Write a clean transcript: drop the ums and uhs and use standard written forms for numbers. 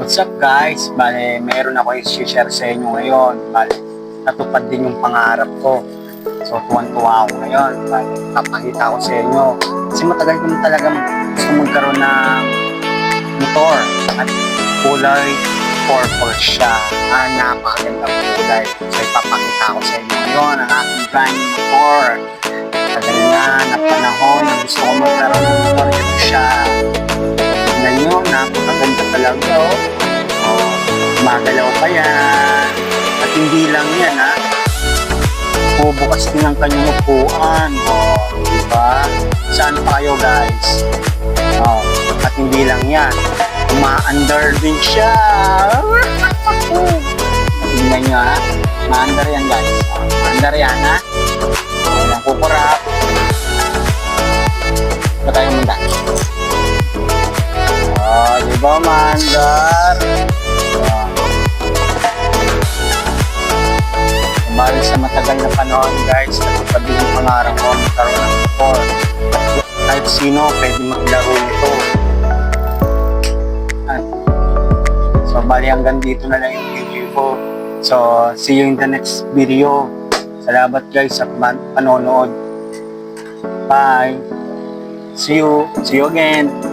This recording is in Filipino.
What's up guys? Bale, meron ako i-share sa inyo ngayon. Bale, natupad din yung pangarap ko. So, tuwan-tuwa ako ngayon. Bale, papakita ko sa inyo. Kasi matagal ko na talaga gusto magkaroon ng motor. At kulay purple siya. Napakagandang kulay. So, ipapakita ko sa inyo ngayon ang aking brand new motor. Tagal na panahon na gusto ko magkaroon ng motor. Ito siya. Tignan nyo, napakaganda talaga magalaw pa yan. At hindi lang yan bubukas din ang kanyang upuan. Diba? Saan pa kayo guys? At hindi lang yan, ma-under din siya. Tignan nyo ma-under yan guys. Ma-under yan walang kukurap. Ito tayo munda. Diba ma-under? Bali sa matagal na panahon guys, natupad din ang pangarap ko magkaroon ng motor. Kahit sino pwede maglaro nito. So bali hanggang dito na lang yung video ko. So see you in the next video. Salamat guys sa panonood. Bye. See you again.